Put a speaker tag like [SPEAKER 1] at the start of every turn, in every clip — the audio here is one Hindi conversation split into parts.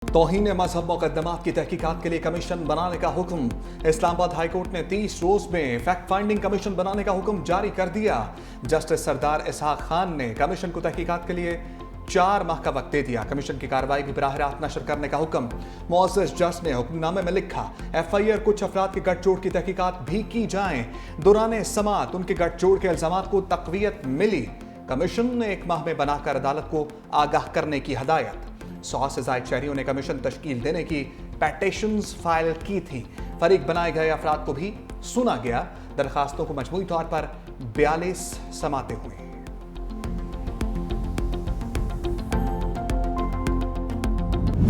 [SPEAKER 1] तौहीन मजहब मुकदमात की तहकीकात के लिए कमीशन बनाने का हुक्म। इस्लामाबाद हाईकोर्ट ने 30 रोज में फैक्ट फाइंडिंग कमीशन बनाने का हुक्म जारी कर दिया। जस्टिस सरदार इसहाक खान ने कमीशन को तहकीकात के लिए 4 माह का वक्त दे दिया। कमीशन की कार्रवाई भी बराह रास्त नशर करने का हुक्म मुअज़्ज़ज़ जज ने हुक्मनामे में लिखा। FIR कुछ अफराद के गठजोड़ की तहकीकात भी की जाए। दौरान समाअत उनके गठजोड़ के इल्जामात को तक़वियत मिली। कमीशन ने 1 माह में बनाकर अदालत को आगाह करने की हदायत। 100 से ज़ायद शहरियों ने कमीशन तश्कील देने की पेटिशंस फाइल की थी। फरीक बनाए गए अफराद को भी सुना गया। दरखास्तों को मजमूई तौर पर 42 समातें हुई।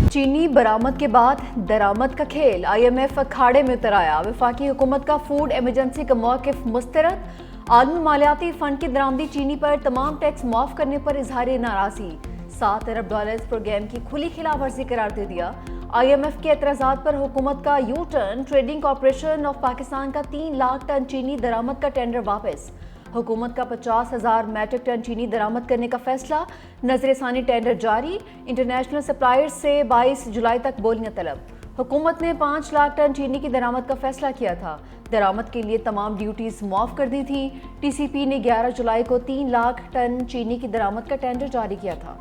[SPEAKER 2] चीनी बरामद के बाद दरामद का खेल, IMF अखाड़े में उतर आया। वफाकी हुकूमत का फूड इमरजेंसी का मौक़िफ़ मुस्तरद। आलमी मालियाती फंड की दरामदी चीनी पर तमाम टैक्स माफ करने पर इजहार नाराज़गी। $7 अरब प्रोग्राम की खुली खिलाफवर्जी करार दे दिया। IMF के एतराज़ात पर हुकूमत का U turn. Trading corporation of Pakistan का 3 लाख टन चीनी दरामद का टेंडर वापस। हुकूमत का 50,000 मैट्रिक टन चीनी दरामद करने का फैसला। नजरसानी टेंडर जारी। इंटरनेशनल सप्लायर्स से 22 जुलाई तक बोलियां तलब। हुकूमत ने 5 लाख टन चीनी की दरामद का फैसला किया था। दरामद के लिए तमाम ड्यूटीज माफ कर दी थी। TCP ने 11 जुलाई को 3 लाख टन चीनी की दरामद का टेंडर जारी किया था।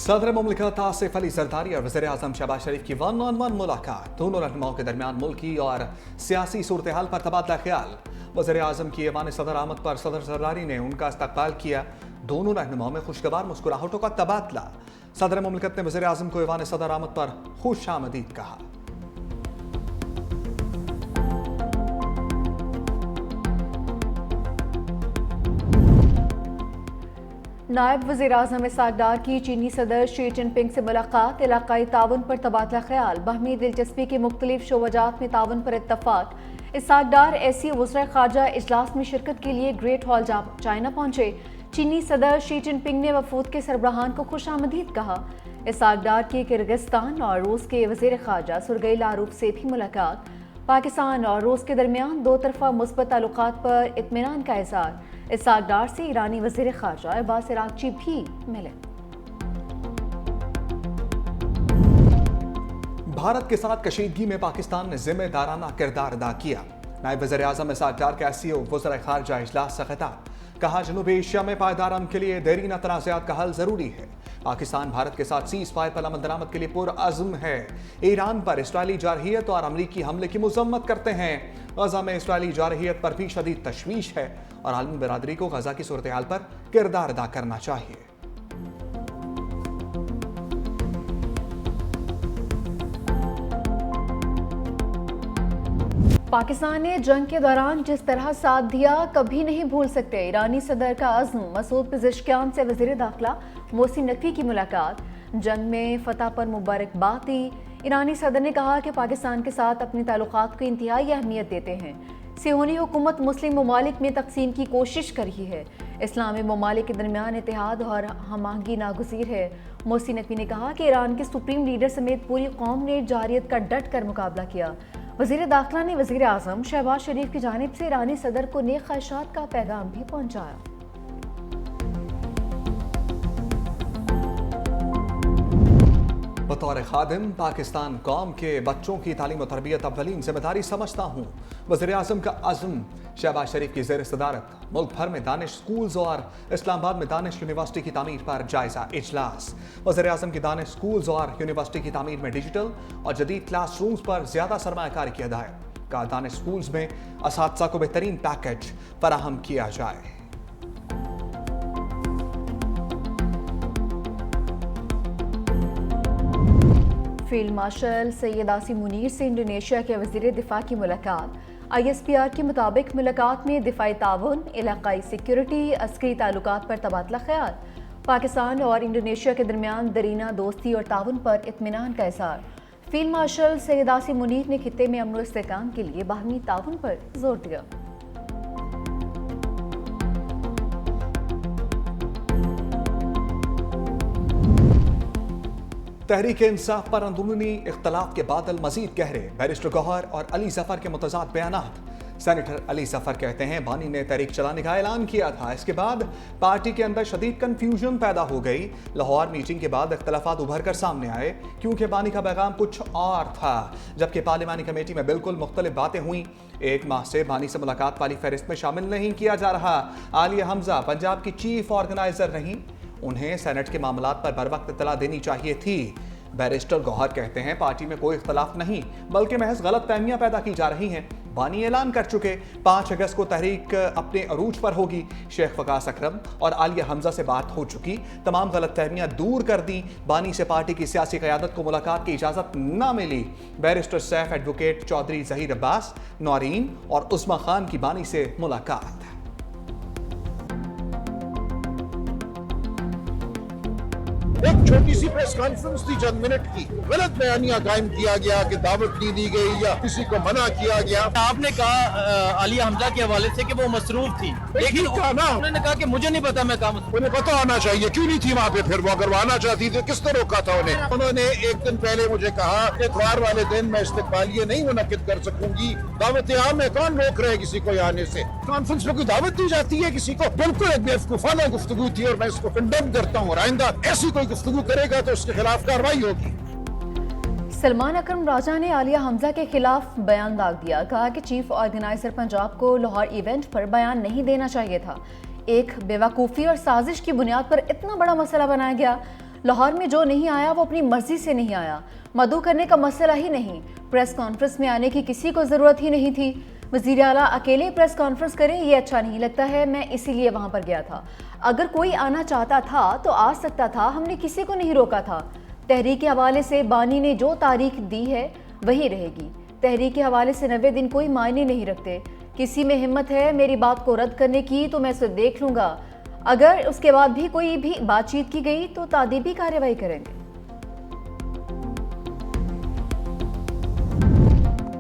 [SPEAKER 1] सदर मुमलिकत आसिफ अली जरदारी और वज़ीर आज़म शहबाज शरीफ की 1-on-1 मुलाकात। दोनों रहनुमाओं के दरमियान मुल्की और सियासी सूरत हाल पर तबादला ख्याल। वज़ीर आज़म की ऐवान सदर आमद पर सदर जरदारी ने उनका इस्तकबाल किया। दोनों रहनुमाओं में खुशगवार मुस्कुराहटों का तबादला। सदर मुमलिकत ने वज़ीर आज़म को ऐवान सदर आमद पर खुश आमदीद कहा।
[SPEAKER 2] नायब वज़ीर आज़म इसहाक डार की चीनी सदर शी जिनपिंग से मुलाकात। इलाकाई ताउन पर तबादला ख्याल। बाहमी दिलचस्पी के मुख्तलिफ शोबजात में ताउन पर इत्तफाक। इसहाक डार ऐसी वज़ीर ख़ारजा इजलास में शिरकत के लिए ग्रेट हॉल चाइना पहुंचे। चीनी सदर शी जिनपिंग ने वफूद के सरबराहान को खुश आमदीद कहा। इसहाक डार की किर्गिस्तान और रूस के वज़ीर ख़ारजा सर्गेई लारोव से भी मुलाकात। पाकिस्तान और रूस के दरमियान 2 तरफ़ा मुस्बत ताल्लुकात पर इत्मीनान का इज़हार। इसहाक डार से ईरानी वज़ीर ख़ारजा अब्बास अराग़ची भी मिले।
[SPEAKER 1] भारत के साथ कशीदगी में पाकिस्तान ने जिम्मेदाराना किरदार अदा किया। नायब वज़ीर आज़म इसहाक डार का SCO वज़ीर ख़ारजा इजलास से खिताब। कहा, जनूबी एशिया में पायदार अमन के लिए देरीना तनाज़ात का हल जरूरी है। पाकिस्तान भारत के साथ सीज़ फायर पर अमल दरामद के लिए पुरअज़्म है। ईरान पर इसराइली जारहियत और अमरीकी हमले की मज़म्मत करते हैं। गज़ा में इसराइली जारहियत पर भी शदीद तशवीश है और आलमी बरादरी को गज़ा की सूरत हाल पर किरदार अदा करना चाहिए।
[SPEAKER 2] पाकिस्तान ने जंग के दौरान जिस तरह साथ दिया कभी नहीं भूल सकते। ईरानी सदर का अज़्म। मसूद पेज़ेश्कियान से वज़ीर दाखिला मोहसिन नकवी की मुलाकात। जंग में फतह पर मुबारकबाद दी। ईरानी सदर ने कहा कि पाकिस्तान के साथ अपने ताल्लुकात को इंतहाई अहमियत देते हैं। सियोनी हुकूमत मुस्लिम ममालिक में तकसीम की कोशिश कर रही है। इस्लामी ममालिक के दरमियान इत्तेहाद और हम-आहंगी नागुज़ीर है। मोहसिन नकवी ने कहा कि ईरान के सुप्रीम लीडर समेत पूरी कौम ने जारहियत का डट कर मुकाबला किया। वज़ीर दाखिला ने वज़ीर आज़म शहबाज शरीफ की जानिब से ईरानी सदर को नेक ख्वाहिशात का पैगाम भी पहुंचाया।
[SPEAKER 1] बतौर खादिम पाकिस्तान कौम के बच्चों की तालीम और तरबियत अव्वलीन जिम्मेदारी समझता हूँ। वज़ीर आज़म का अज़्म। शहबाज शरीफ की ज़ेर सदारत मुल्क भर में दानिश स्कूल्स और इस्लामाबाद में दानिश यूनिवर्सिटी की तामीर पर जायजा इजलास। वज़ीर आज़म की दानिश स्कूल्स और यूनिवर्सिटी की तामीर में डिजिटल और जदीद क्लासरूम्स पर ज़्यादा सरमायाकारी की हिदायत। का दानिश स्कूल्स में असातिज़ा को बेहतरीन पैकेज फराहम किया जाए।
[SPEAKER 2] फील्ड मार्शल सैयद आसिम मुनीर से इंडोनेशिया के वज़ीर दिफा की मुलाकात। ISPR के मुताबिक मुलाकात में दिफाई ताउन, इलाकाई सिक्योरिटी, अस्करी ताल्लुकात पर तबादला ख्याल। पाकिस्तान और इंडोनेशिया के दरमियान दरीना दोस्ती और ताउन पर इत्मीनान का इज़हार। फील्ड मार्शल सैयद आसिम मुनीर ने खित्ते में अमन व इस्तेहकाम के लिए बाहमी ताउन पर जोर दिया।
[SPEAKER 1] तहरीक इंसाफ पर अंदरूनी इख्तलाफ के बादल मजीद गहरे। बैरिस्टर गौहर और अली जफर के मुतज़ाद बयानात। सेनेटर अली सफर कहते हैं बानी ने तहरीक चलाने का ऐलान किया था। इसके बाद पार्टी के अंदर शदीद कंफ्यूजन पैदा हो गई। लाहौर मीटिंग के बाद इख्तलाफात उभर कर सामने आए क्योंकि बानी का पैगाम कुछ और था, जबकि पार्लिमानी कमेटी में बिल्कुल मुख्तलिफ बातें हुई। एक माह से बानी से मुलाकात वाली फहरिस्त में शामिल नहीं किया जा रहा। आलिया हमजा पंजाब की चीफ ऑर्गेनाइजर नहीं, उन्हें सेनेट के मामलात पर बर वक्त इत्तला देनी चाहिए थी। बैरिस्टर गौहर कहते हैं पार्टी में कोई इख्तलाफ नहीं बल्कि महज गलत फहमियां पैदा की जा रही हैं। बानी ऐलान कर चुके 5 अगस्त को तहरीक अपने अरूज पर होगी। शेख वकास अकरम और आलिया हमजा से बात हो चुकी, तमाम गलत फहमियां दूर कर दी। बानी से पार्टी की सियासी क़यादत को मुलाकात की इजाज़त न मिली। बैरिस्टर सैफ एडवोकेट चौधरी जहीर अब्बास, नौरीन और उस्मा खान की बानी से मुलाकात।
[SPEAKER 3] एक छोटी सी प्रेस कॉन्फ्रेंस थी चंद मिनट की, गलत बयानिया कायम किया गया कि दावत नहीं दी गई या किसी को मना किया गया।
[SPEAKER 4] आपने कहा आलिया हमजा के हवाले से कि वो मसरूफ थी, लेकिन उन्होंने कहा कि मुझे नहीं पता मैं कहा
[SPEAKER 3] उन्हें पता होना चाहिए, क्यों नहीं थी वहाँ पे? फिर वो अगर वो आना चाहती थी किसने रोका था उन्हें? उन्होंने एक दिन पहले मुझे कहा इतवार वाले दिन मैं इस्तकबालिये नहीं मुनक्किद कर सकूंगी। दावत आम में कौन रोक रहे किसी को आने से? कॉन्फ्रेंस में कोई दावत दी जाती है किसी को? बिल्कुल एक बेवकूफाना गुफ्तगू थी और मैं इसको कंडेम करता हूँ। आइंदा ऐसी कोई गुफ्तगू करेगा तो उसके खिलाफ कार्रवाई होगी।
[SPEAKER 2] सलमान अकरम राजा ने आलिया हमजा के खिलाफ बयान दाग दिया। कहा कि चीफ ऑर्गेनाइजर पंजाब को लाहौर इवेंट पर बयान नहीं देना चाहिए था। एक बेवकूफ़ी और साजिश की बुनियाद पर इतना बड़ा मसला बनाया गया। लाहौर में जो नहीं आया वो अपनी मर्जी से नहीं आया, मदऊ करने का मसला ही नहीं। प्रेस कॉन्फ्रेंस में आने की किसी को ज़रूरत ही नहीं थी। वज़ीर आला अकेले प्रेस कॉन्फ्रेंस करें ये अच्छा नहीं लगता है, मैं इसीलिए वहाँ पर गया था। अगर कोई आना चाहता था तो आ सकता था, हमने किसी को नहीं रोका था। तहरीक के हवाले से बानी ने जो तारीख दी है वही रहेगी। तहरीक के हवाले से 90 दिन कोई मायने नहीं रखते। किसी में हिम्मत है मेरी बात को रद्द करने की तो मैं उसे देख लूँगा। अगर उसके बाद भी कोई भी बातचीत की गई तो तादीबी कार्रवाई करेंगे।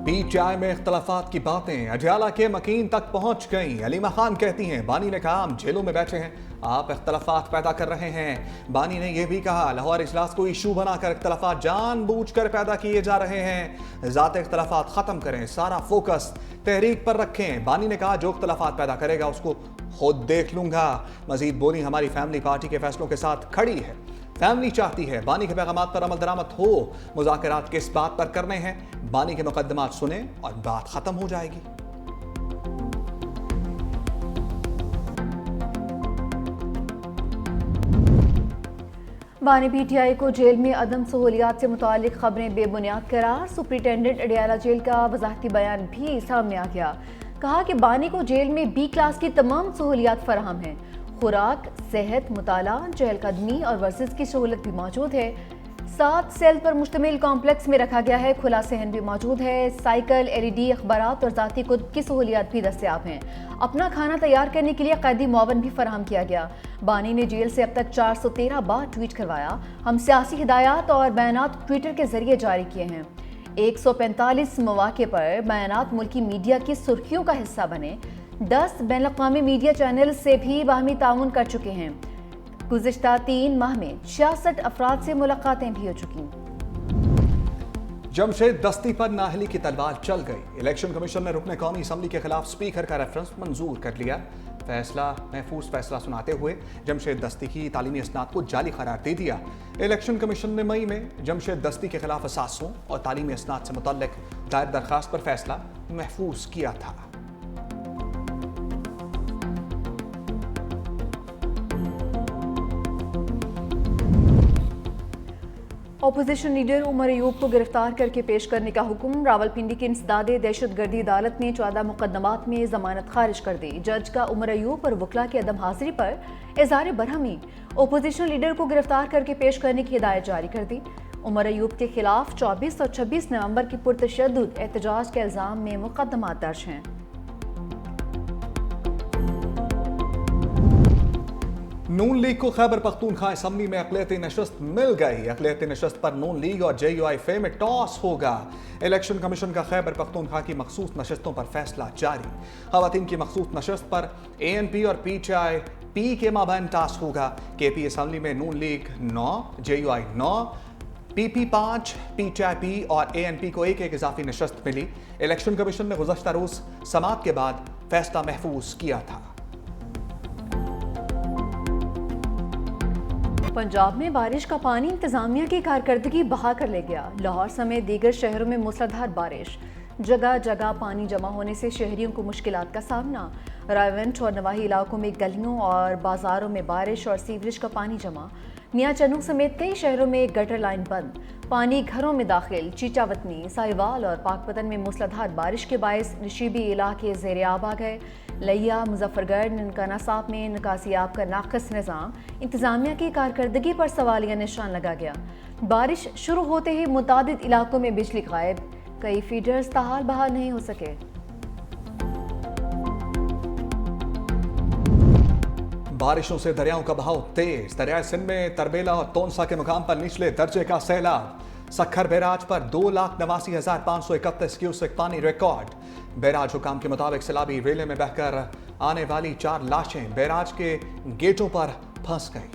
[SPEAKER 1] पीटीआई में इख्तलाफात की बातें अजियाला के मकीन तक पहुंच गईं। अलीमा खान कहती हैं बानी ने कहा हम जेलों में बैठे हैं, आप इख्तलाफात पैदा कर रहे हैं। बानी ने यह भी कहा लाहौर इजलास को इशू बनाकर इख्तलाफात जानबूझकर पैदा किए जा रहे हैं। ज़ाती इख्तलाफात ख़त्म करें, सारा फोकस तहरीक पर रखें। बानी ने कहा जो इख्तलाफात पैदा करेगा उसको खुद देख लूंगा। मजीद बोली हमारी फैमिली पार्टी के फैसलों के साथ खड़ी है, फैमिली चाहती है बानी के पैगामात पर अमल दरामद हो। मुज़ाकरात किस बात पर करने हैं, बानी के मुकद्दमात सुने और बात खत्म हो जाएगी।
[SPEAKER 2] बानी पीटीआई को जेल में अदम सहूलियात से मुतालिक खबरें बेबुनियाद करार। सुपरिटेंडेंट अडियाला जेल का वजाहती बयान भी सामने आ गया। कहा कि बानी को जेल में बी क्लास की तमाम सहूलियात फराहम हैं। खुराक, सेहत, मुताला, चहलकदमी और वर्जिश की सहूलत भी मौजूद है। 7 सेल पर मुश्तमिल कॉम्प्लेक्स में रखा गया है। खुला सहन भी मौजूद है। साइकिल, LED, अखबारात और ज़ाती कुतुब की सहूलियात भी दस्तियाब हैं। अपना खाना तैयार करने के लिए कैदी मुआवन भी फराहम किया गया। बानी ने जेल से अब तक 413 बार ट्वीट करवाया। हम सियासी हिदायत और बयानात ट्विटर के जरिए जारी किए हैं। 145 मौके पर बयानात मुल्की मीडिया की सुर्खियों का हिस्सा बने। 10 बैनुल-अक़वामी मीडिया चैनल से भी बाहमी ताउन कर चुके हैं। गुज़िश्ता 3 माह में 66 अफराद से मुलाकातें भी हो चुकी।
[SPEAKER 1] जमशेद दस्ती पर नाहली की तलवार चल गई। इलेक्शन कमीशन ने रुकने कौमी असम्बली के खिलाफ स्पीकर का रेफरेंस मंजूर कर लिया। फैसला महफूज फैसला सुनाते हुए जमशेद दस्ती की तालीमी इसनाद को जाली करार दे दिया। इलेक्शन कमीशन ने मई में जमशेद दस्ती के खिलाफ असासों और तालीमी इसनाद से मुतल्लिक दायर दरखास्त पर फैसला महफूज किया था।
[SPEAKER 2] अपोजिशन लीडर उमर अयूब को गिरफ्तार करके पेश करने का हुक्म। रावलपिंडी की इंसदादे दहशतगर्दी अदालत ने 14 मुकदमात में जमानत खारिज कर दी। जज का उमर अयूब और वकला की अदम हाजिरी पर इज़हार बरहमी। अपोजिशन लीडर को गिरफ्तार करके पेश करने की हिदायत जारी कर दी। उमर अयूब के खिलाफ 24 और 26 नवंबर की पुरतशद्दुद एहतजाज के इल्ज़ाम में मुकदमात दर्ज हैं।
[SPEAKER 1] नून लीग को खैबर पख्तूनख्वा असम्बली में अक़लियती नशस्त मिल गई। अक़लियती नशस्त पर नून लीग और JUIF में टॉस होगा। इलेक्शन कमीशन का खैबर पख्तूनख्वा की मखसूस नशस्तों पर फैसला जारी। ख़वातीन की मखसूस नशस्त पर ANP और PTI के माबैन टॉस होगा। KP असम्बली में नून लीग 9, JUI 9, PP5, PTIP और ANP को एक इजाफी नशस्त मिली। इलेक्शन कमीशन ने गुज़श्ता रोज समाअत के बाद फैसला महफूज किया था।
[SPEAKER 2] पंजाब में बारिश का पानी इंतजामिया की कारकर्दगी बहा कर ले गया। लाहौर समेत दीगर शहरों में मूसलाधार बारिश, जगह जगह पानी जमा होने से शहरियों को मुश्किलात का सामना। रायवंट और नवाही इलाकों में गलियों और बाजारों में बारिश और सीवरेज का पानी जमा। मियां चनू समेत कई शहरों में गटर लाइन बंद, पानी घरों में दाखिल। चीचावतनी, साहिवाल और पाकपतन में मूसलाधार बारिश के बायस नशीबी इलाके ज़ेरे आब आ गए। लिया, मुजफ्फरगढ़, ननकाना साहब में निकासी आब का नाक़िस निज़ाम, इंतज़ामिया की कारकर्दगी पर सवालिया निशान लगा गया। बारिश शुरू होते ही मुतादिद इलाकों में बिजली गायब, कई फीडर्स ताहाल बहाल नहीं हो सके।
[SPEAKER 1] बारिशों से दरियाओं का बहाव तेज। दरियाए सिंध में तरबेला और तोनसा के मुकाम पर निचले दर्जे का सैलाब। सखर बैराज पर 2,89,531 क्यूसेक पानी रिकॉर्ड। बैराज हुकाम के मुताबिक सैलाबी रेले में बहकर आने वाली 4 लाशें बैराज के गेटों पर फंस गई।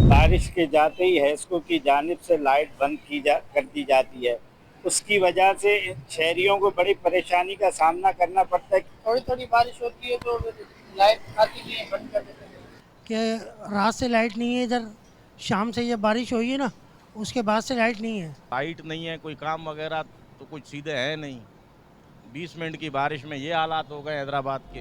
[SPEAKER 5] बारिश के जाते ही हैस्को की जानिब से लाइट बंद कर दी जाती है। उसकी वजह से शहरियों को बड़ी परेशानी का सामना करना पड़ता है। थोड़ी थोड़ी बारिश होती है तो लाइट आती नहीं है, बंद कर देते हैं।
[SPEAKER 6] कि रात से लाइट नहीं है, इधर शाम से ये बारिश हुई है ना, उसके बाद से लाइट नहीं है।
[SPEAKER 7] लाइट नहीं है, कोई काम वगैरह तो कुछ सीधे है नहीं। 20 मिनट की बारिश में ये हालात हो गए हैदराबाद के।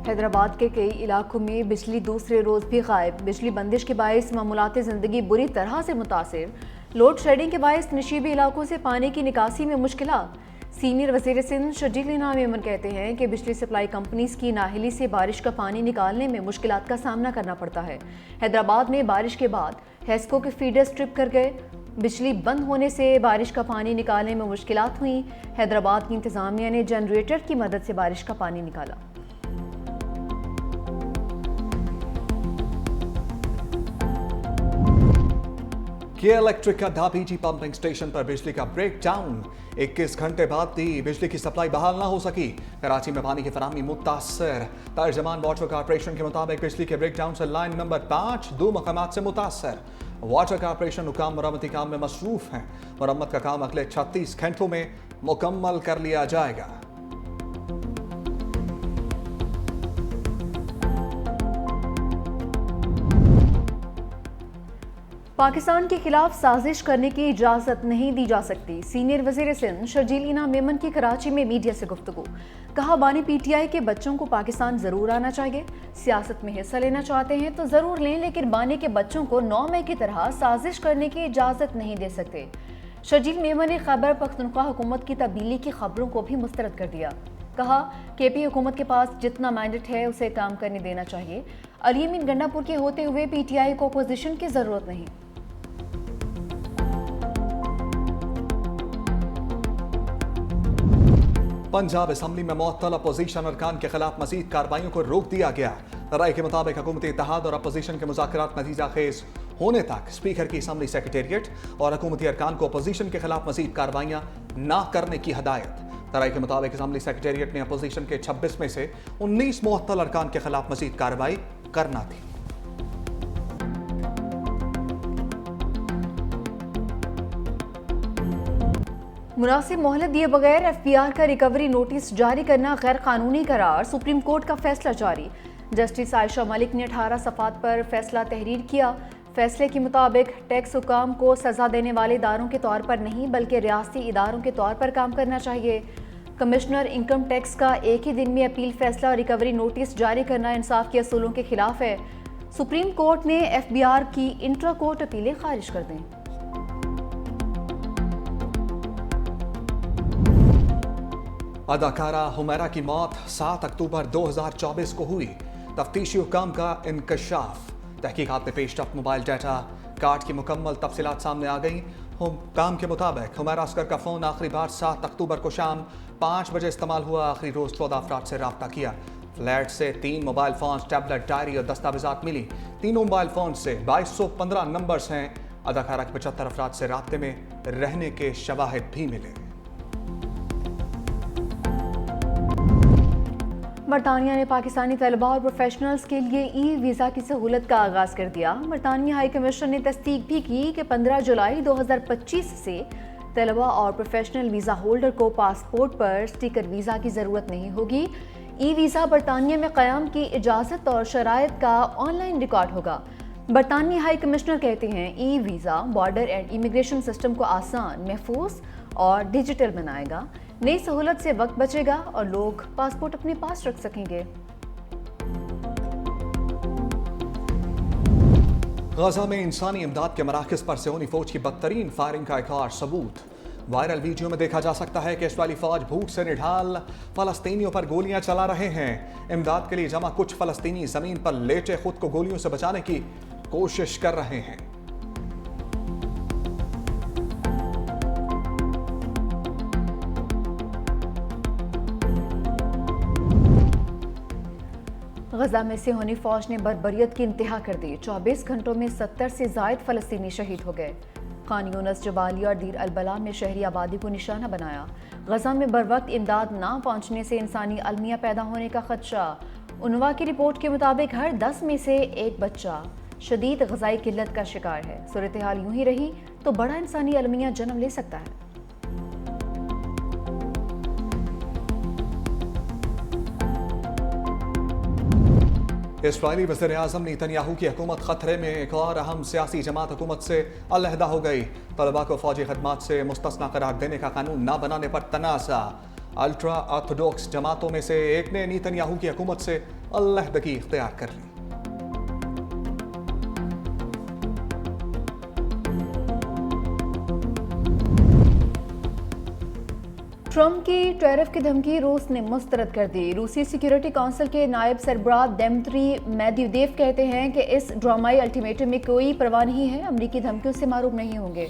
[SPEAKER 2] हैदराबाद के कई इलाकों में बिजली दूसरे रोज भी गायब। बिजली बंदिश के बायस मामूलाती ज़िंदगी बुरी तरह से मुतासिर। लोड शेडिंग के बायस नशीबी इलाकों से पानी की निकासी में मुश्किलात। सीनियर वज़ीर सिंध शर्जील इनाम मेमन कहते हैं कि बिजली सप्लाई कंपनीज की नाहिली से बारिश का पानी निकालने में मुश्किलात का सामना करना पड़ता है। हैदराबाद में बारिश के बाद हैस्को के फीडर्स ट्रिप कर गए। बिजली बंद होने से बारिश का पानी निकालने में मुश्किलात हुई। हैदराबाद की इंतजामिया ने जनरेटर की मदद से बारिश का पानी निकाला।
[SPEAKER 1] के इलेक्ट्रिक का धापीजी पंपिंग स्टेशन पर बिजली का ब्रेकडाउन। 21 घंटे बाद भी बिजली की सप्लाई बहाल ना हो सकी। कराची में पानी की फराहमी मुतासर। तर्जमान वाटर कॉर्पोरेशन के मुताबिक बिजली के ब्रेकडाउन से लाइन नंबर 5 2 मकामात से मुतासर। वाटर कॉर्पोरेशन हुकाम मरम्मती काम में मसरूफ हैं। मरम्मत का काम अगले 36 घंटों में मुकम्मल कर लिया जाएगा।
[SPEAKER 2] पाकिस्तान के खिलाफ साजिश करने की इजाज़त नहीं दी जा सकती। सीनियर वज़ीर सिंध शर्जील इनाम मेमन की कराची में मीडिया से गुफ्तगू। कहा, बानी PTI के बच्चों को पाकिस्तान ज़रूर आना चाहिए। सियासत में हिस्सा लेना चाहते हैं तो ज़रूर लें, लेकिन बानी के बच्चों को 9 मई की तरह साजिश करने की इजाज़त नहीं दे सकते। शर्जील मेमन ने खैबर पख्तूनख्वा हुकूमत की तब्दीली की खबरों को भी मुस्तरद कर दिया। कहा, KP हुकूमत के पास जितना मैंडेट है उसे काम करने देना चाहिए। अली अमीन गंडापुर के होते हुए PTI को अपोजिशन की ज़रूरत नहीं।
[SPEAKER 1] पंजाब असम्बली में मुअत्तल अपोजिशन अरकान के खिलाफ मजीद कार्रवाइयों को रोक दिया गया। राय के मुताबिक हुकूमती इत्तेहाद और अपोजिशन के मुज़ाकरात नतीजा खेज होने तक स्पीकर की असम्बली सेक्रेटेरिएट और हुकूमती अरकान को अपोजिशन के खिलाफ मजीद कार्रवाइयाँ ना करने की हदायत। राय के मुताबिक असम्बली सेक्रेटेरिएट ने अपोजिशन के 26 में से 19 मुअत्तल अरकान के खिलाफ मजीद कार्रवाई करना थी।
[SPEAKER 2] मुनासिब मोहलत दिए बगैर FBR का रिकवरी नोटिस जारी करना गैर कानूनी करार। सुप्रीम कोर्ट का फैसला जारी। जस्टिस आयशा मलिक ने 18 सफ़ात पर फैसला तहरीर किया। फैसले के मुताबिक टैक्स हुकाम को सज़ा देने वाले इदारों के तौर पर नहीं बल्कि रियासती इदारों के तौर पर काम करना चाहिए। कमिश्नर इनकम टैक्स का एक ही दिन में अपील फैसला और रिकवरी नोटिस जारी करना इंसाफ के असूलों के खिलाफ है। सुप्रीम कोर्ट ने FBR की इंट्रा कोर्ट अपीलें खारिज कर दें।
[SPEAKER 1] अदाकारा हुमैरा की मौत 7 अक्टूबर 2024 को हुई। तफ्तीशी हुकाम का इंकशाफ। तहकीकात में पेशरफ्त मोबाइल डाटा कार्ड की मुकम्मल तफसीलात सामने आ गई। हुकाम के मुताबिक हुमैरा असगर का फ़ोन आखिरी बार 7 अक्टूबर को शाम 5 बजे इस्तेमाल हुआ। आखिरी रोज़ 14 अफराद से रब्ता किया। फ्लैट से 3 मोबाइल फ़ोन, टैबलेट, डायरी और दस्तावेजात मिली। तीनों मोबाइल फ़ोन से 2215 नंबर्स हैं। अदाकारा के 75 अफराद से रब्ते में रहने के शवाहिद भी मिले।
[SPEAKER 2] बरतानिया ने पाकिस्तानी तलबा और प्रोफेशनल्स के लिए ई वीज़ा की सहूलत का आगाज़ कर दिया। बरतानिया हाई कमीशन ने तस्दीक भी की कि 15 जुलाई 2025 से तलबा और प्रोफेशनल वीज़ा होल्डर को पासपोर्ट पर स्टिकर वीज़ा की ज़रूरत नहीं होगी। ई वीज़ा बरतानिया में क़याम की इजाज़त और शराइत का ऑनलाइन रिकॉर्ड होगा। बरतानिया हाई कमिश्नर कहते हैं e visa border and immigration system को आसान, महफूज और डिजिटल बनाएगा। नई सहूलत से वक्त बचेगा और लोग पासपोर्ट अपने पास रख सकेंगे।
[SPEAKER 1] गाजा में इंसानी इमदाद के मराकज़ पर सियोनी फौज की बदतरीन फायरिंग का एक और सबूत। वायरल वीडियो में देखा जा सकता है कि इसराइली फौज भूख से निढाल फलस्तीनियों पर गोलियां चला रहे हैं। इमदाद के लिए जमा कुछ फलस्तीनी जमीन पर लेटे खुद को गोलियों से बचाने की कोशिश कर रहे हैं।
[SPEAKER 2] गजा में सियोनी फौज ने बर्बरियत की इंतहा कर दी। 24 घंटों में 70 से जायद फलस्तीनी शहीद हो गए। खान यूनस, जबालिया और दीर अल-बला में शहरी आबादी को निशाना बनाया। गजा में बरवक्त इमदाद ना पहुंचने से इंसानी अलमिया पैदा होने का खदशा। उनवा की रिपोर्ट के मुताबिक हर 10 में से एक बच्चा शदीद गजाई किल्लत का शिकार है। सूरत हाल यूं ही रही तो बड़ा इंसानी अलमिया जन्म ले सकता है।
[SPEAKER 1] इसराइली वज़ीर आज़म नेतन्याहू की हुकूमत खतरे में। एक और अहम सियासी जमात हुकूमत से अलहदा हो गई। तलबा को फौजी खदमात से मुस्तस्ना करार देने का कानून ना बनाने पर तनाज़ा। अल्ट्रा ऑर्थोडॉक्स जमातों में से एक ने नेतन्याहू की हुकूमत से अलहदगी इख्तियार कर ली।
[SPEAKER 2] ट्रंप की टैरिफ की धमकी रूस ने मुस्तरद कर दी। रूसी सिक्योरिटी काउंसिल के नायब सरबराह दिमित्री मेदवेदेव कहते हैं कि इस ड्रामाई अल्टीमेटम में कोई परवाह नहीं है, अमरीकी धमकियों से मारूफ नहीं होंगे।